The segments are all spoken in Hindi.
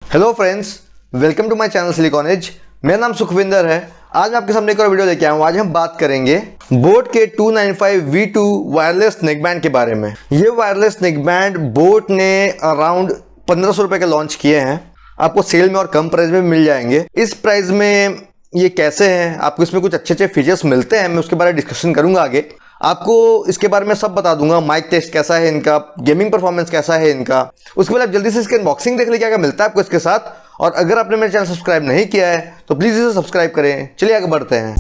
Hello friends, welcome to my channel silicon age. मेरा नाम सुखविंदर है। आज मैं आपके सामने एक और वीडियो लेके आया हूँ। आज हम बात करेंगे बोट के 295V2 वायरलेस नेकबैंड के बारे में। ये वायरलेस नेकबैंड बोट ने अराउंड 1500 रुपये के लॉन्च किए हैं। आपको सेल में और कम प्राइस में मिल जाएंगे। इस प्राइस में ये कैसे हैं, आपको इसमें कुछ अच्छे अच्छे फीचर्स मिलते हैं, मैं उसके बारे में डिस्कशन करूंगा आगे। आपको इसके बारे में सब बता दूंगा, माइक टेस्ट कैसा है इनका, गेमिंग परफॉर्मेंस कैसा है इनका। उसके बाद आप जल्दी से इसके अनबॉक्सिंग देख लीजिए क्या क्या मिलता है आपको इसके साथ। और अगर आपने मेरे चैनल सब्सक्राइब नहीं किया है तो प्लीज़ इसे सब्सक्राइब करें। चलिए आगे बढ़ते हैं।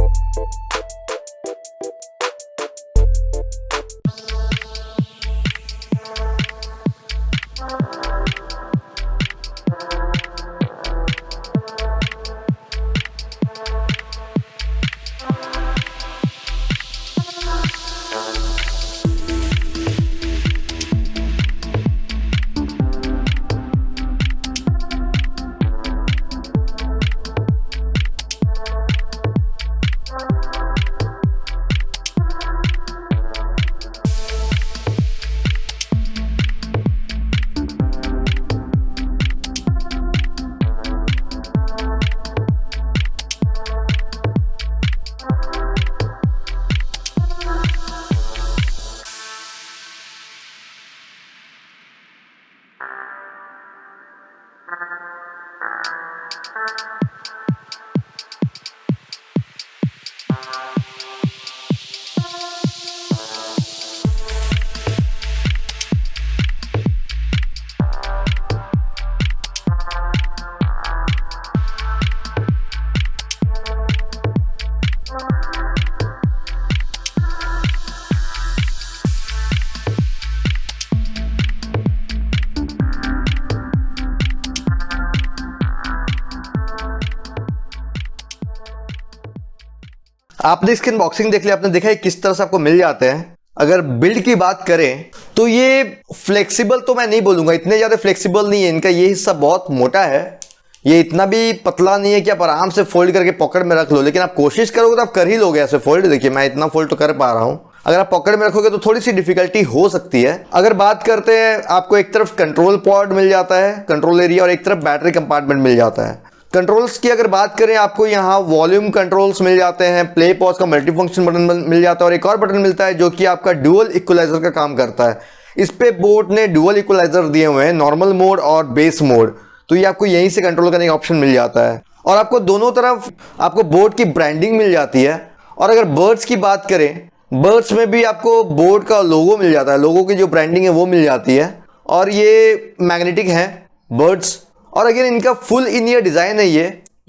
आपने इसकी अनबॉक्सिंग देख लिया, आपने देखा है किस तरह से आपको मिल जाते हैं। अगर बिल्ड की बात करें तो ये फ्लेक्सिबल तो मैं नहीं बोलूंगा, इतने ज़्यादा फ्लेक्सिबल नहीं है। इनका ये हिस्सा बहुत मोटा है, ये इतना भी पतला नहीं है कि आप आराम से फोल्ड करके पॉकेट में रख लो। लेकिन आप कोशिश करोगे तो आप कर ही लोगे ऐसे फोल्ड। देखिए मैं इतना फोल्ड तो कर पा रहा हूँ। अगर आप पॉकेट में रखोगे तो थोड़ी सी डिफिकल्टी हो सकती है। अगर बात करते हैं, आपको एक तरफ कंट्रोल पॉड मिल जाता है, कंट्रोल एरिया, और एक तरफ बैटरी कंपार्टमेंट मिल जाता है। कंट्रोल्स की अगर बात करें, आपको यहाँ वॉल्यूम कंट्रोल्स मिल जाते हैं, प्ले पॉज का मल्टी फंक्शन बटन मिल जाता है, और एक और बटन मिलता है जो कि आपका डुअल इक्वलाइजर का काम करता है। इस पे बोट ने डुअल इक्वलाइजर दिए हुए हैं, नॉर्मल मोड और बेस मोड। तो ये आपको यहीं से कंट्रोल करने का ऑप्शन मिल जाता है। और आपको दोनों तरफ आपको बोट की ब्रांडिंग मिल जाती है। और अगर बर्ड्स की बात करें, बर्ड्स में भी आपको बोट का लोगो मिल जाता है, लोगो की जो ब्रांडिंग है वो मिल जाती है। और ये मैग्नेटिक है बर्ड्स। और अगर इनका फुल इन ईयर डिज़ाइन है,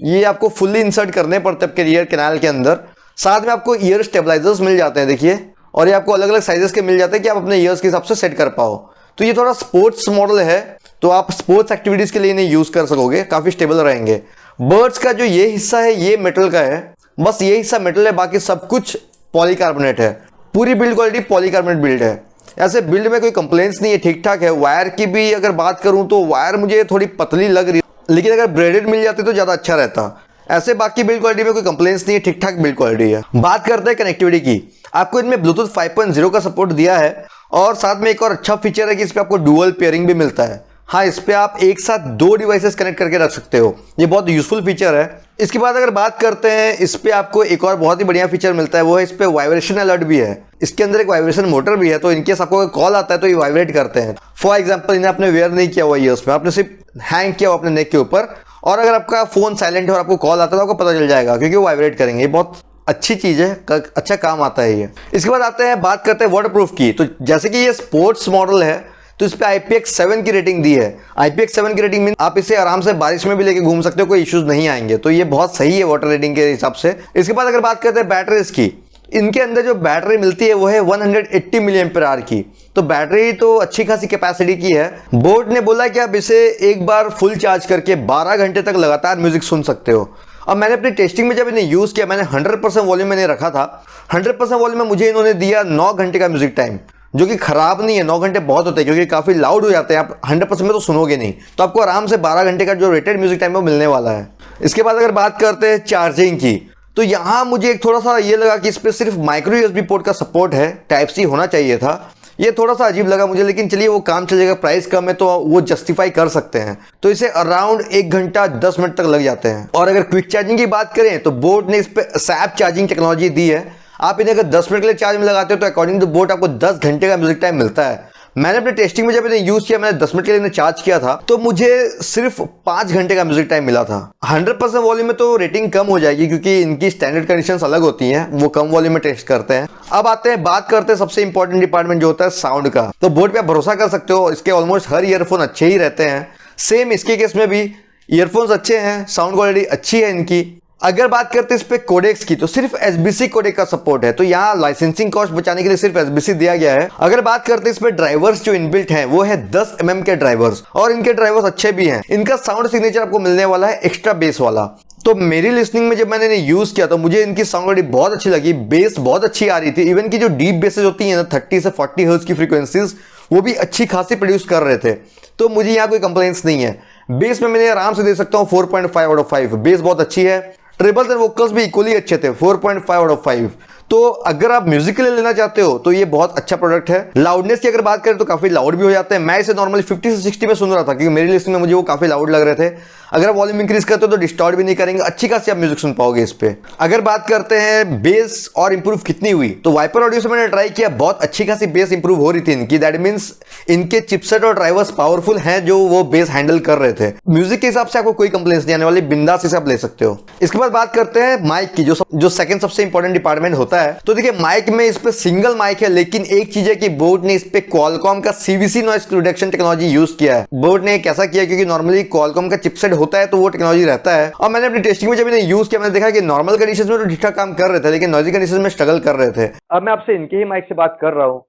ये आपको फुल्ली इंसर्ट करने पड़ते हैं आपके ईयर कैनाल के अंदर। साथ में आपको ईयर स्टेबलाइजर्स मिल जाते हैं, देखिए। और ये आपको अलग अलग साइजेस के मिल जाते हैं कि आप अपने ईयर्स के हिसाब से सेट कर पाओ। तो ये थोड़ा स्पोर्ट्स मॉडल है, तो आप स्पोर्ट्स एक्टिविटीज़ के लिए इन्हें यूज़ कर सकोगे, काफ़ी स्टेबल रहेंगे। बर्ड्स का जो ये हिस्सा है ये मेटल का है, बस ये हिस्सा मेटल है, बाकी सब कुछ पॉलीकार्बोनेट है। पूरी बिल्ड क्वालिटी पॉलीकार्बोनेट बिल्ड है। ऐसे बिल्ड में कोई कंप्लेंट्स नहीं है, ठीक ठाक है। वायर की भी अगर बात करूं तो वायर मुझे थोड़ी पतली लग रही है, लेकिन अगर ब्रेडेड मिल जाती तो ज़्यादा अच्छा रहता। ऐसे बाकी बिल्ड क्वालिटी में कोई कंप्लेंट्स नहीं है, ठीक ठाक बिल्ड क्वालिटी है। बात करते हैं कनेक्टिविटी की। आपको इनमें ब्लूटूथ 5.0 का सपोर्ट दिया है, और साथ में एक और अच्छा फीचर है कि इस पर आपको डुअल पेयरिंग भी मिलता है। हाँ, इस पर आप एक साथ 2 डिवाइसेस कनेक्ट करके रख सकते हो, ये बहुत यूजफुल फीचर है। इसके बाद अगर बात करते हैं, इस पे आपको एक और बहुत ही बढ़िया फीचर मिलता है, वो है इस पे वाइब्रेशन अलर्ट भी है। इसके अंदर एक वाइब्रेशन मोटर भी है, तो इनकेस आपको कॉल आता है तो ये वाइब्रेट करते हैं। फॉर एग्जांपल, इन्हें आपने वेयर नहीं किया हुआ है, उसमें आपने सिर्फ हैंग किया हुआ अपने नेक के ऊपर, और अगर आपका फोन साइलेंट है और आपको कॉल आता है तो आपको पता चल जाएगा, क्योंकि वो वाइब्रेट करेंगे। ये बहुत अच्छी चीज़ है, अच्छा काम आता है ये। इसके बाद आते हैं, बात करते हैं वाटरप्रूफ की। तो जैसे कि ये स्पोर्ट्स मॉडल है तो इस पे IPX7 की रेटिंग दी है। IPX7 की रेटिंग मीन आप इसे आराम से बारिश में भी लेके घूम सकते हो, कोई इश्यूज नहीं आएंगे। तो ये बहुत सही है वाटर रेटिंग के हिसाब से। इसके बाद अगर बात करते हैं बैटरीज की, इनके अंदर जो बैटरी मिलती है वो है 180 मिली एम्पीयर आवर की। तो बैटरी तो अच्छी खासी कैपेसिटी की है। बोट ने बोला कि आप इसे एक बार फुल चार्ज करके 12 घंटे तक लगातार म्यूजिक सुन सकते हो। अब मैंने अपनी टेस्टिंग में जब इन्हें यूज़ किया, मैंने 100% वॉल्यूम में रखा था। 100% वॉल्यूम में मुझे इन्होंने दिया 9 घंटे का म्यूजिक टाइम, जो कि खराब नहीं है। 9 घंटे बहुत होते हैं क्योंकि काफ़ी लाउड हो जाते हैं, आप 100% में तो सुनोगे नहीं। तो आपको आराम से 12 घंटे का जो रेटेड म्यूजिक टाइम है वो मिलने वाला है। इसके बाद अगर बात करते हैं चार्जिंग की, तो यहाँ मुझे एक थोड़ा सा ये लगा कि इस पर सिर्फ माइक्रो USB पोर्ट का सपोर्ट है, टाइप C होना चाहिए था। ये थोड़ा सा अजीब लगा मुझे, लेकिन चलिए वो काम चलेगा, प्राइस कम है तो वो जस्टिफाई कर सकते हैं। तो इसे अराउंड 1 घंटा 10 मिनट तक लग जाते हैं। और अगर क्विक चार्जिंग की बात करें तो बोट ने इस पे सैप चार्जिंग टेक्नोलॉजी दी है। आप इन्हें अगर 10 मिनट के लिए चार्ज में लगाते हो तो अकॉर्डिंग टू बोट आपको 10 घंटे का म्यूजिक टाइम मिलता है। मैंने अपने टेस्टिंग में जब इन्हें यूज किया, मैंने 10 मिनट के लिए इन्हें चार्ज किया था तो मुझे सिर्फ 5 घंटे का म्यूजिक टाइम मिला था। 100% वॉल्यूम में तो रेटिंग कम हो जाएगी क्योंकि इनकी स्टैंडर्ड कंडीशंस अलग होती हैं, वो कम वॉल्यूम में टेस्ट करते हैं। अब आते हैं, बात करते हैं सबसे इंपॉर्टेंट डिपार्टमेंट जो होता है साउंड का। तो बोट पे आप भरोसा कर सकते हो, इसके ऑलमोस्ट हर ईयरफोन अच्छे ही रहते हैं। सेम इसके केस में भी ईयरफोन्स अच्छे हैं, साउंड क्वालिटी अच्छी है इनकी। अगर बात करते हैं इस पे कोडेक्स की तो सिर्फ एसबीसी कोडेक का सपोर्ट है, तो यहाँ लाइसेंसिंग कॉस्ट बचाने के लिए सिर्फ एसबीसी दिया गया है। अगर बात करते हैं इस पे ड्राइवर्स जो इनबिल्ट हैं वो है 10 mm के ड्राइवर्स, और इनके ड्राइवर्स अच्छे भी हैं। इनका साउंड सिग्नेचर आपको मिलने वाला है एक्स्ट्रा बेस वाला। तो मेरी लिसनिंग में जब मैंने इन्हें यूज किया तो मुझे इनकी साउंड क्वालिटी बहुत अच्छी लगी, बेस बहुत अच्छी आ रही थी। इवन की जो डीप बेसेस होती है ना 30 से 40 हर्ट्ज की फ्रीक्वेंसीज, वो भी अच्छी खासी प्रोड्यूस कर रहे थे। तो मुझे यहाँ कोई कंप्लेंट्स नहीं है। बेस में मैंने आराम से दे सकता हूँ 4.5 आउट ऑफ 5, बेस बहुत अच्छी है। ट्रिबल्स एंड वोकल्स भी इक्वली अच्छे थे, 4.5 आउट ऑफ 5। तो अगर आप म्यूजिक के लिए लेना चाहते हो तो ये बहुत अच्छा प्रोडक्ट है। लाउडनेस की अगर बात करें तो काफी लाउड भी हो जाते हैं। मैं इसे नॉर्मली 50 से 60 में सुन रहा था क्योंकि मेरी लिस्ट में मुझे वो काफी लाउड लग रहे थे। अगर आप वॉल्यूम इंक्रीज करते हो तो डिस्टॉर्ट भी नहीं करेंगे, अच्छी खासी आप म्यूजिक सुन पाओगे इस पे। अगर बात करते हैं बेस और इंप्रूव कितनी हुई, तो वाइपर ऑडियो से मैंने ट्राई किया, बहुत अच्छी खासी बेस इंप्रूव हो रही थी इनकी। दैट मींस इनके चिपसेट और ड्राइवर्स पावरफुल हैं जो वो बेस हैंडल कर रहे थे। म्यूजिक के हिसाब से आपको कोई कंप्लेंट्स नहीं आने वाली, बिंदास से आप ले सकते हो। इसके बाद बात करते हैं माइक की, जो सेकंड सबसे इंपॉर्टेंट डिपार्टमेंट होता है। तो देखिए माइक में इस पे सिंगल माइक है, लेकिन एक चीज है कि बोट ने इस पे क्वालकॉम का CVC noise reduction technology use किया है। बोट ने कैसा किया, क्योंकि नॉर्मली क्वालकॉम का चिपसेट होता है तो वो टेक्नोलॉजी रहता है। और मैंने अपनी टेस्टिंग में जब इन्हें यूज किया मैंने देखा कि नॉर्मल कंडीशंस में तो ठीक ठाक काम कर रहे थे, लेकिन नॉइजी कंडीशंस में स्ट्रगल कर रहे थे। अब मैं आपसे इनके ही माइक से बात कर रहा हूँ,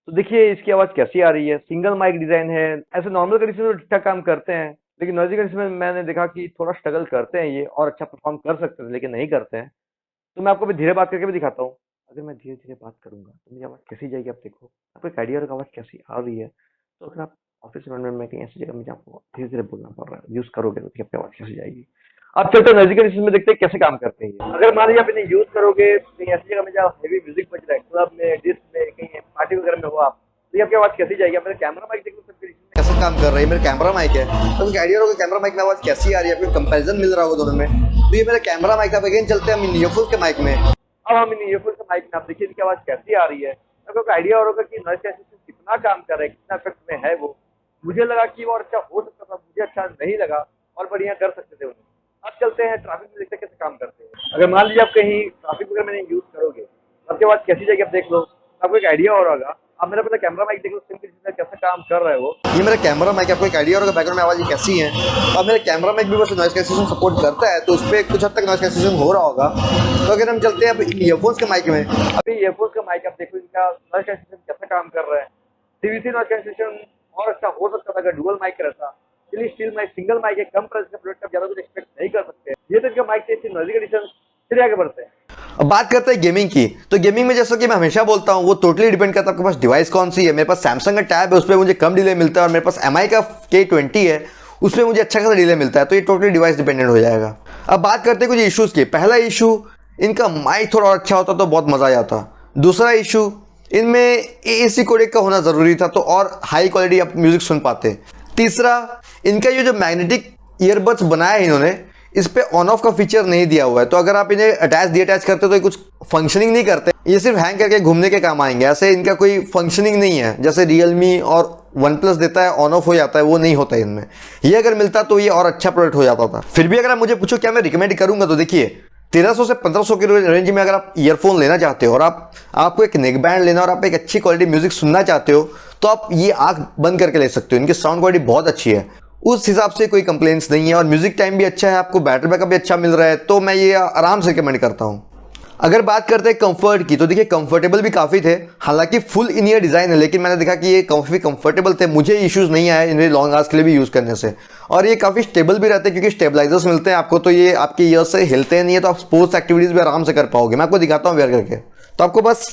तो देखिए इसकी आवाज कैसी आ रही है। सिंगल माइक डिजाइन है, ऐसे नॉर्मल कंडीशन में ठीक ठाक काम करते हैं, लेकिन नॉइजी कंडीशन में मैंने देखा कि थोड़ा स्ट्रगल करते हैं ये, और अच्छा परफॉर्म कर सकते हैं लेकिन नहीं करते हैं। तो मैं आपको भी धीरे बात करके भी दिखाता हूँ। अगर मैं धीरे धीरे बात करूंगा तो मेरी आवाज कैसी जाएगी, आप देखो, आपको एक आइडिया आवाज कैसी आ रही है। तो अगर आप ऑफिस एनवायरनमेंट में कहीं ऐसी जगह में आपको धीरे धीरे बोलना पड़ रहा है, यूज करोगे तो आपकी आवाज कैसी जाएगी। अब चलते हैं नॉइजी कंडीशन में, देखते हैं कैसे काम करते हैं ये। अगर मान लीजिए आप इन्हें यूज करोगे कहीं ऐसी जगह में जहाँ हेवी म्यूजिक बज रहा है, क्लब में, डिस्क में, कहीं पार्टी वगैरह में हो आप, तो आपकी आवाज कैसी जाएगी। मेरा कैमरा माइक देख लो कैसे काम कर रहा है। मेरा कैमरा माइक है, तो मुझे आइडिया होगा कैमरा माइक में आवाज कैसी आ रही है, आपको कंपैरिजन मिल रहा होगा दोनों में। तो ये मेरा कैमरा माइक है। अगेन चलते हैं हम ईयरफोन्स के माइक में। अब हम इन ईयरफोन्स के माइक में आप देखिए इनकी आवाज कैसी आ रही है। आपको आइडिया होगा कि नॉइज कैंसलेशन कितना काम कर रहा है, कितना इफेक्ट में है वो। मुझे लगा कि वो और अच्छा हो सकता था, मुझे अच्छा नहीं लगा, और बढ़िया कर सकते थे उन्हें। अब चलते हैं ट्रैफिक में, देखते हैं कैसे काम करते हैं। अगर मान लीजिए आप कहीं ट्रैफिक वगैरह में यूज करोगे, आपके आवाज कैसी जाएगी आप देख लो, आपको एक आइडिया हो रहा होगा। आप मेरा पहले कैमरा माइक देख लो कैसे काम कर रहा है वो। ये मेरा कैमरा माइक, आपको एक आइडिया होगा बैकग्राउंड में आवाज कैसी है। अब मेरा कैमरा माइक भी बस नॉइज कैंसलेशन सपोर्ट करता है, तो उस पर कुछ हद तक नॉइज कैंसलेशन हो रहा होगा। तो अगर हम चलते हैं अब ईयरफोन्स के माइक में। अभी ईयरफोन्स का माइक आप देखो इनका नॉइज कैंसलेशन कैसे काम कर रहा है। सीवीसी नॉइज कैंसलेशन और अच्छा हो सकता था अगर डुअल माइक रहता। चलिए स्टिल माइक सिंगल माइक है, कम प्राइस का प्रोडक्ट आप ज्यादा कुछ एक्सपेक्ट नहीं कर सकते। ये तो इनका माइक थे नॉइजी कंडीशन। चलिए आगे बढ़ते हैं। अब बात करते हैं गेमिंग की। तो गेमिंग में जैसा कि मैं हमेशा बोलता हूं, वो टोटली डिपेंड करता है आपके पास डिवाइस कौन सी है। मेरे पास सैमसंग का टैब है, उस पर मुझे कम डिले मिलता है, और मेरे पास MI का K20 है, उसमें मुझे अच्छा खासा डिले मिलता है। तो ये टोटली डिवाइस डिपेंडेंट हो जाएगा। अब बात करते हैं कुछ इश्यूज की। पहला इशू, इनका माइक थोड़ा और अच्छा होता तो बहुत मजा आ जाता। दूसरा इशू, इनमें AAC कोडेक का होना जरूरी था, तो और हाई क्वालिटी आप म्यूजिक सुन पाते। तीसरा, इनका ये जो मैग्नेटिक ईयरबड्स बनाया है इन्होंने, इस पे ऑन ऑफ का फीचर नहीं दिया हुआ है। तो अगर आप इन्हें अटैच करते हो तो ये कुछ फंक्शनिंग नहीं करते, ये सिर्फ हैंग करके घूमने के काम आएंगे। ऐसे इनका कोई फंक्शनिंग नहीं है, जैसे रियलमी और OnePlus देता है ऑन ऑफ हो जाता है, वो नहीं होता है इनमें। ये अगर मिलता तो ये और अच्छा प्रोडक्ट हो जाता था। फिर भी अगर आप मुझे पूछो क्या मैं रिकमेंड करूंगा, तो देखिए 1300 से 1500 के रेंज में अगर आप ईयरफोन लेना चाहते हो और आपको एक नेक बैंड लेना और आप एक अच्छी क्वालिटी म्यूजिक सुनना चाहते हो, तो आप ये आंख बंद करके ले सकते हो। इनकी साउंड क्वालिटी बहुत अच्छी है, उस हिसाब से कोई कंप्लेंट्स नहीं है, और म्यूजिक टाइम भी अच्छा है, आपको बैटरी बैकअप भी अच्छा मिल रहा है। तो मैं ये आराम से रिकमेंड करता हूँ। अगर बात करते हैं कंफर्ट की, तो देखिए कंफर्टेबल भी काफ़ी थे। हालांकि फुल इन ईयर डिज़ाइन है, लेकिन मैंने देखा कि ये काफ़ी कंफर्टेबल थे, मुझे इश्यूज़ नहीं आए इन्हें लॉन्ग आवर्स के लिए भी यूज़ करने से। और ये काफ़ी स्टेबल भी रहते हैं क्योंकि स्टेबलाइजर्स मिलते हैं आपको, तो ये आपके ईयर्स से हिलते नहीं है, तो आप स्पोर्ट्स एक्टिविटीज़ भी आराम से कर पाओगे। मैं आपको दिखाता हूँ वेयर करके, तो आपको बस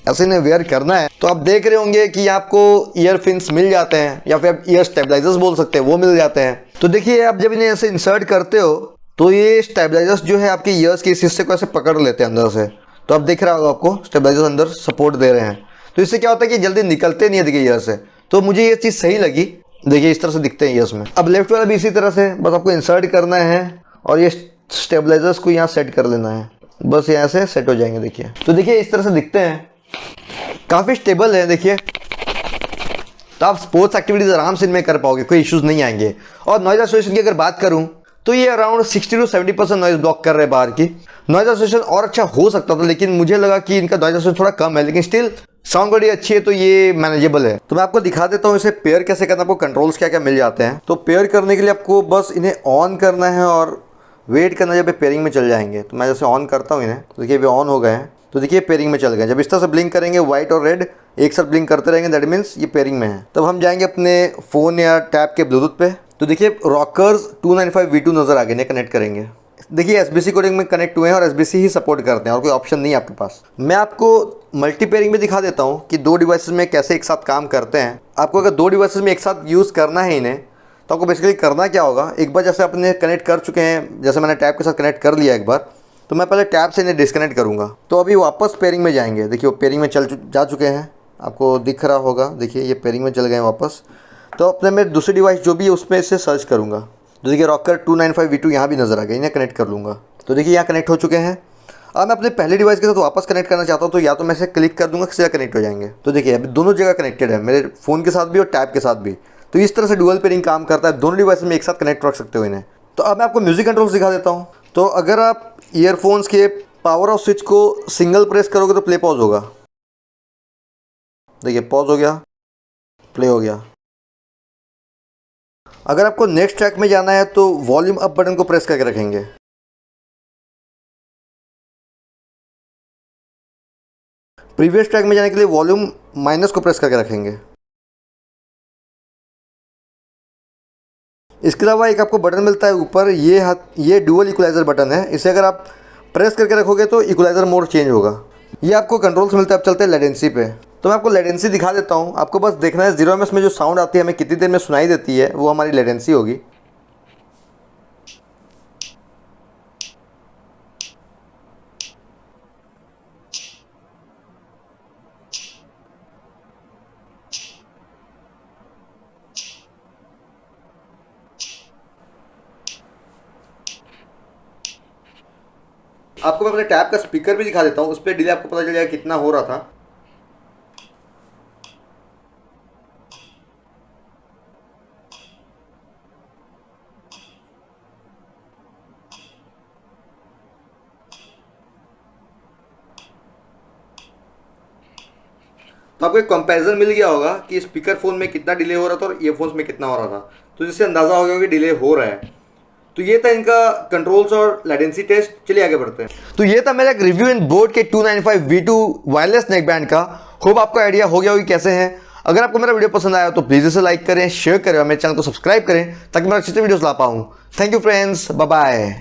ऐसे इन्हें वेयर करना है। तो आप देख रहे होंगे कि आपको ईयर फिन्स मिल जाते हैं, या फिर आप ईयर स्टेबलाइजर्स बोल सकते हैं, वो मिल जाते हैं। तो देखिए आप जब इन्हें ऐसे इंसर्ट करते हो तो ये स्टेबलाइजर्स जो है आपके ईयर्स के इस हिस्से को ऐसे पकड़ लेते हैं अंदर से। तो आप देख रहा होगा आपको स्टेबलाइजर्स अंदर सपोर्ट दे रहे हैं। तो इससे क्या होता है कि जल्दी निकलते नहीं है देखिए ईयर से। तो मुझे ये चीज़ सही लगी। देखिए इस तरह से दिखते हैं ईयर्स में। अब लेफ्ट वाला भी इसी तरह से बस आपको इंसर्ट करना है और ये स्टेबलाइजर्स को यहाँ सेट कर लेना है, बस यहाँ से सेट हो जाएंगे। देखिए तो देखिए इस तरह से दिखते हैं, काफ़ी स्टेबल है देखिए। तो आप स्पोर्ट्स एक्टिविटीज़ आराम से इनमें कर पाओगे, कोई इश्यूज नहीं आएंगे। और नॉइज आइसोलेशन की अगर बात करूं तो ये अराउंड 60 to 70% नॉइज ब्लॉक कर रहे हैं बाहर की। नॉइज आइसोलेशन और अच्छा हो सकता था, लेकिन मुझे लगा कि इनका नॉइज आइसोलेशन थोड़ा कम है, लेकिन स्टिल साउंड क्वालिटी अच्छी है तो ये मैनेजेबल है। तो मैं आपको दिखा देता हूँ इसे पेयर कैसे करना, आपको कंट्रोल्स क्या क्या मिल जाते हैं। तो पेयर करने के लिए आपको बस इन्हें ऑन करना है और वेट करना जब ये पेयरिंग में चल जाएंगे। तो मैं जैसे ऑन करता हूँ इन्हें, तो देखिए अभी ऑन हो गए हैं। तो देखिए पेयरिंग में चल गए। जब इस तरह से ब्लिंक करेंगे व्हाइट और रेड एक साथ ब्लिंक करते रहेंगे, दैट मीन्स ये पेयरिंग में है। तब हम जाएंगे अपने फ़ोन या टैब के ब्लूटूथ पे। तो देखिए रॉकर्स 295V2 नज़र आ गए, इन्हें कनेक्ट करेंगे। देखिए SBC कोडिंग में कनेक्ट हुए हैं और SBC ही सपोर्ट करते हैं और कोई ऑप्शन नहीं है आपके पास। मैं आपको मल्टी पेयरिंग में दिखा देता हूँ कि दो डिवाइसेस में कैसे एक साथ काम करते हैं। आपको अगर दो डिवाइसेस में एक साथ यूज़ करना है इन्हें, तो आपको बेसिकली करना क्या होगा, एक बार जैसे अपने कनेक्ट कर चुके हैं, जैसे मैंने टैब के साथ कनेक्ट कर लिया एक बार, तो मैं पहले टैब से इन्हें डिस्कनेक्ट करूँगा। तो अभी वापस पेयरिंग में जाएंगे। देखिए वो पेयरिंग में जा चुके हैं, आपको दिख रहा होगा। देखिए ये पेयरिंग में चल गए हैं वापस। तो अपने में दूसरी डिवाइस जो भी है उसमें से सर्च करूँगा। तो देखिए रॉकर 295V2 यहाँ भी नज़र आ गया, इन्हें कनेक्ट कर लूँगा। तो देखिए यहाँ कनेक्ट हो चुके हैं। अब मैं अपने पहले डिवाइस के साथ वापस कनेक्ट करना चाहता हूँ, तो या तो मैं इसे क्लिक कर दूँगा, सीधा कनेक्ट हो जाएंगे। तो देखिए अभी दोनों जगह कनेक्टेड है, मेरे फ़ोन के साथ भी और टैब के साथ भी। तो इस तरह से डुअल पेयरिंग काम करता है, दोनों डिवाइस में एक साथ कनेक्ट रख सकते हो इन्हें। तो अब मैं आपको म्यूज़िक कंट्रोल्स दिखा देता हूँ। तो अगर आप ईयरफोन्स के पावर ऑफ स्विच को सिंगल प्रेस करोगे तो प्ले पॉज होगा। देखिए पॉज हो गया, प्ले हो गया। अगर आपको नेक्स्ट ट्रैक में जाना है तो वॉल्यूम अप बटन को प्रेस करके रखेंगे। प्रीवियस ट्रैक में जाने के लिए वॉल्यूम माइनस को प्रेस करके रखेंगे। इसके अलावा एक आपको बटन मिलता है ऊपर, ये डुअल इक्वलाइज़र बटन है। इसे अगर आप प्रेस करके रखोगे तो इक्वलाइज़र मोड चेंज होगा। ये आपको कंट्रोल्स मिलता है। अब चलते हैं लेटेंसी पे। तो मैं आपको लेटेंसी दिखा देता हूँ। आपको बस देखना है 0ms में जो साउंड आती है हमें कितनी देर में सुनाई देती है, वो हमारी लेटेंसी होगी। आपको मैं अपने टैब का स्पीकर भी दिखा देता हूँ, उस पर डिले आपको पता चल जाएगा कितना हो रहा था। तो आपको एक कंपैरिजन मिल गया होगा कि स्पीकर फ़ोन में कितना डिले हो रहा था और ईयरफोन्स में कितना हो रहा था। तो जिससे अंदाज़ा हो गया कि डिले हो रहा है। तो ये था इनका कंट्रोल्स और लेटेंसी टेस्ट। चलिए आगे बढ़ते हैं। तो ये था मेरा एक रिव्यू इन बोट के 295V2 वायरलेस नेक बैंड का। होप आपको आइडिया हो गया होगी कैसे हैं। अगर आपको मेरा वीडियो पसंद आया तो प्लीज़ इसे लाइक करें, शेयर करें और मेरे चैनल को सब्सक्राइब करें ताकि मैं अच्छे वीडियोस ला पाऊँ। Thank you friends, bye bye.